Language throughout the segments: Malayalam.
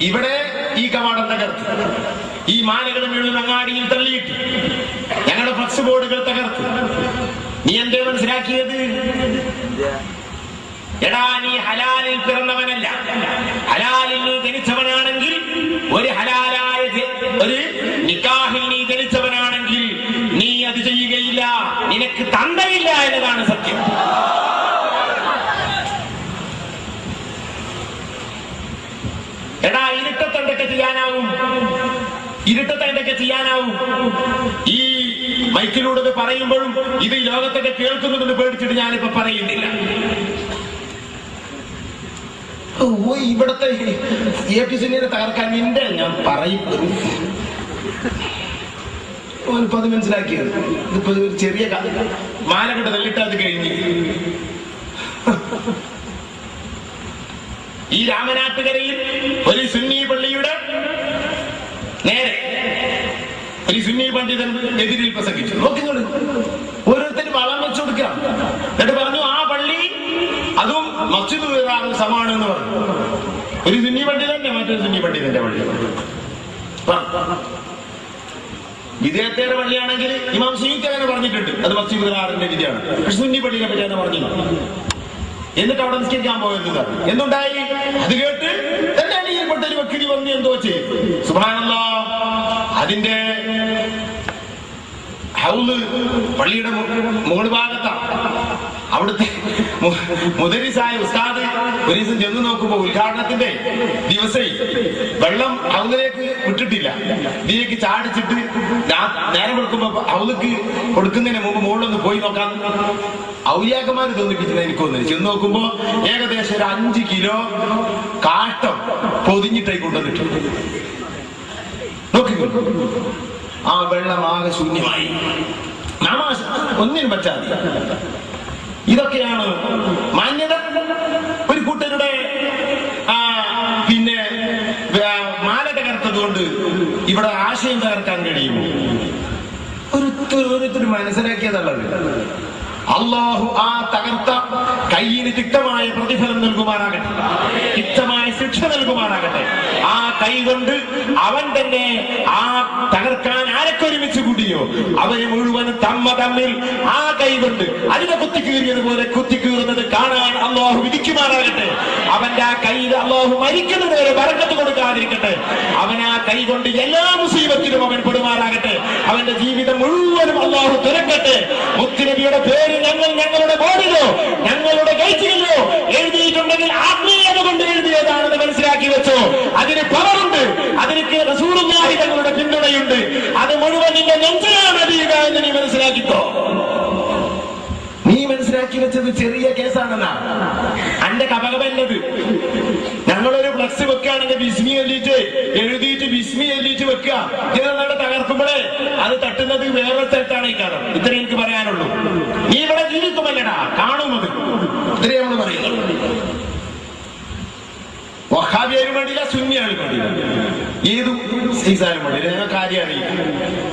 ഇവിടെ ഈ കവാടം തകർത്ത്, ഈ മാലകൾ മുഴുവൻ അങ്ങാടിയിൽ തള്ളിയിട്ട്, ഞങ്ങളുടെ ഫ്ലക്സ് ബോർഡുകൾ തകർത്ത്. നീ എന്തേ മനസ്സിലാക്കിയത്? എടാ, നീ ഹലാലിൽ പിറന്നവനല്ല. ഹലാലിൽ നീ ജനിച്ചവനാണെങ്കിൽ, ഒരു ഹലാലായ ഒരു നിക്കാഹിൽ നീ ജനിച്ചവനാണെങ്കിൽ നീ അത് ചെയ്യുകയില്ല. നിനക്ക് തന്തയില്ല എന്നതാണ് സത്യം. എടാ, ഇരുട്ടത്ത് എന്തൊക്കെ ചെയ്യാനാവും? ഇരുട്ടത്ത് എന്തൊക്കെ ചെയ്യാനാവും? ഈ മൈക്കിലൂടെ പറയുമ്പോഴും ഇത് ലോകത്തൊക്കെ കേൾക്കുന്നതെന്ന് പേടിച്ചിട്ട് ഞാനിപ്പോ പറയുന്നില്ല. ഇവിടത്തെ APCനെ തകർക്കാൻ നിന്റെ ഞാൻ പറയും. ഇപ്പൊ അത് മനസ്സിലാക്കിയത്. ഇതിപ്പോ ഒരു ചെറിയ മാലകെട്ട് തള്ളിട്ട് അത് കഴിഞ്ഞ് ഈ രാമനാട്ടുകരയിൽ ഒരു സുന്നി പള്ളിയുടെ നേരെ ഒരു സുന്നി പണ്ഡിതൻ എതിരിൽ പ്രസംഗിച്ചു. നോക്കിക്കോളൂ, ഓരോരുത്തരും വളം വെച്ചു കൊടുക്കുക. എന്നിട്ട് പറഞ്ഞു ആ പള്ളി അതും മസ്ജിദ് സമാണെന്ന് പറഞ്ഞു. ഒരു സുന്നി പണ്ഡിതന്റെ മറ്റൊരു സുന്നി പണ്ഡിതന്റെ പള്ളി. വിദേഹത്തേറെ പള്ളിയാണെങ്കിൽ ഇമാം ഷീഖ് അങ്ങനെ പറഞ്ഞിട്ടുണ്ട്, അത് മസ്ജിദ് ഖിറാറിന്റെ വിധിയാണ്. പക്ഷെ സുന്നി പള്ളിയെ പറ്റി അങ്ങനെ പറഞ്ഞു. എന്നിട്ട് അവിടെ നിസ്കരിക്കാൻ പോയത് എന്തുണ്ടായി? അത് കേട്ട് എന്റെ അടിയിൽപ്പെട്ട ഒരു വക്കീൽ വന്ന് എന്തോ ചെയ്യും. സുബ്ഹാനല്ലാഹ്, അതിന്റെ ഹൗല് പള്ളിയുടെ മുകൾ ഭാഗത്താണ്. അവിടുത്തെ മുദരിസായ ഉസ്താദ് ഒരു ദിവസം ചെന്ന് നോക്കുമ്പോ ഉദ്ഘാടനത്തിന്റെ ദിവസം വെള്ളം ഹൗലിലേക്ക് വിട്ടിട്ടില്ല. ഇതിലേക്ക് ചാടിച്ചിട്ട് നേരം കൊടുക്കുമ്പോ ഹൗലിക്ക് കൊടുക്കുന്നതിന് മുമ്പ് മുകളിലൊന്ന് പോയി നോക്കാൻ ഔലിയാക്കന്മാര് തോന്നിപ്പിച്ചത് എനിക്കൊന്ന്. ചെന്ന് നോക്കുമ്പോ ഏകദേശം ഒരു 5 കിലോ കാട്ടം പൊതിഞ്ഞിട്ടായി കൊണ്ടുവന്നിട്ടുണ്ട്. നോക്കിക്കോ, ആ വെള്ളം ആകെ ശൂന്യമായി. ഒന്നിനും പറ്റാതെ. ഇതൊക്കെയാണ് മാന്യത. ഒരു കൂട്ടരുടെ പിന്നെ മാല തകർത്തത് കൊണ്ട് ഇവിടെ ആശയം തകർക്കാൻ കഴിയുമോ? ഓരോരുത്തർ മനസ്സിലാക്കിയതല്ലത്. അള്ളാഹു ആ തകർത്ത കയ്യിന് തിക്തമായ പ്രതിഫലം നൽകുമാറാകട്ടെ, തിക്തമായ ശിക്ഷ നൽകുമാറാകട്ടെ. ആ കൈ കൊണ്ട് അവൻ തന്നെ ആ തകർക്കാൻ ആരൊക്കെ ഒരുമിച്ച് കൂടിയോ അവരെ മുഴുവൻ തമ്മിൽ ആ കൈ കൊണ്ട് അതിനെ കുത്തിക്കീറിയതുപോലെ കുത്തിക്കീറുന്നത് കാണാൻ അള്ളാഹു വിധിക്കുമാറാകട്ടെ. അവന്റെ ആ കൈയിൽ അള്ളാഹു മരിക്കുന്നത് വരെ ബറക്കത്ത് കൊടുക്കാതിരിക്കട്ടെ. അവൻ ആ കൈ കൊണ്ട് എല്ലാ മുസീബത്തിലും അവൻ പെടുമാറാകട്ടെ. അവന്റെ ജീവിതം മുഴുവനും അള്ളാഹു തുറക്കട്ടെ. മുത്തുനബിയുടെ പേര് ഞങ്ങളുടെ ബോർഡിലോ ഞങ്ങളുടെ ഗൈറ്റിലോ എഴുതിയിട്ടുണ്ടെങ്കിൽ ആത്മീയത കൊണ്ട് എഴുതിയതാണെന്ന് മനസ്സിലാക്കി വെച്ചോ. അതിന് പവറുണ്ട്, അതിന് റസൂലുള്ളാഹി തങ്ങളുടെ പിന്തുണയുണ്ട്. അത് മുഴുവൻ നിന്റെ നെഞ്ചിലാണ് അറിയുക എന്ന് നീ മനസ്സിലാക്കിക്കോ. നീ മനസ്സിലാക്കി വെച്ചത് ചെറിയ കേസാണെന്നാ അന്റെ കപകമല്ലത്. ഞങ്ങളൊരു ഫ്ലക്സ് വെക്കുകയാണെങ്കിൽ ബിസ്മി എഴുതിയിട്ട് ബിസ്മി എഴുതിയിട്ട് വെക്കുക. ഇതിനെ തകർക്കുമ്പോഴേ അത് തട്ടുന്നത് വേറെ സ്ഥലത്താണ് ഈ കാരണം. ഇത്രയും എനിക്ക് പറയാനുള്ളൂ. നീ ഇവിടെ ജീവിക്കുമല്ലടാ, കാണുന്നത്. ഇത്രയും നമ്മൾ പറയുന്നത്. വഹാബിയായാലും വേണ്ടിയില്ല, സുന്നിയാലും വേണ്ടിയില്ല, ഏത് സീസായാലും വേണ്ടിയില്ല. ഞങ്ങൾക്ക് ആരെയും അറിയില്ല,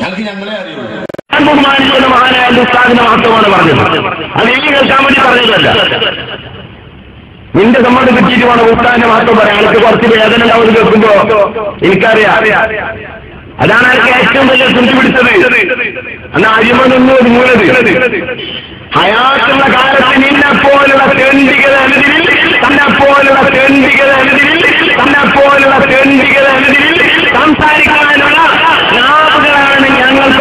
ഞങ്ങൾക്ക് ഞങ്ങളെ അറിയുള്ളൂ. ബഹുമാനിക്കുന്ന മഹാനായ ഉസ്താദിന്റെ മഹത്വമാണ് പറഞ്ഞത്. അത് ഈ കേൾക്കാൻ വേണ്ടി പറഞ്ഞതല്ല. നിന്റെ സമ്മതം കിട്ടിയിട്ട് വേണം ഉസ്താദിന്റെ മഹത്വം പറയാം. എനിക്ക് കുറച്ച് വേദന ഉണ്ടാവും കേൾക്കുമ്പോ. എനിക്കറിയാം. അതാണ് എനിക്ക് ഏറ്റവും വലിയ തുണ്ടി പിടിച്ചത്. അന്ന് അരിമണൊന്നും ഒരു മൂലത് ഹയാത്തുള്ള കാലത്ത് നിന്നെപ്പോലുള്ള തേണ്ടികത എഴുതിൽ സംസാരിക്കാനുള്ള നാവുകളാണ് ഞങ്ങൾക്ക്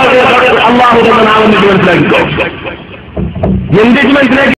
അള്ളാഹു തന്ന നാവെന്ന് മനസ്സിലാക്കിക്കോ. എന്തിട്ട് മനസ്സിലാക്കി?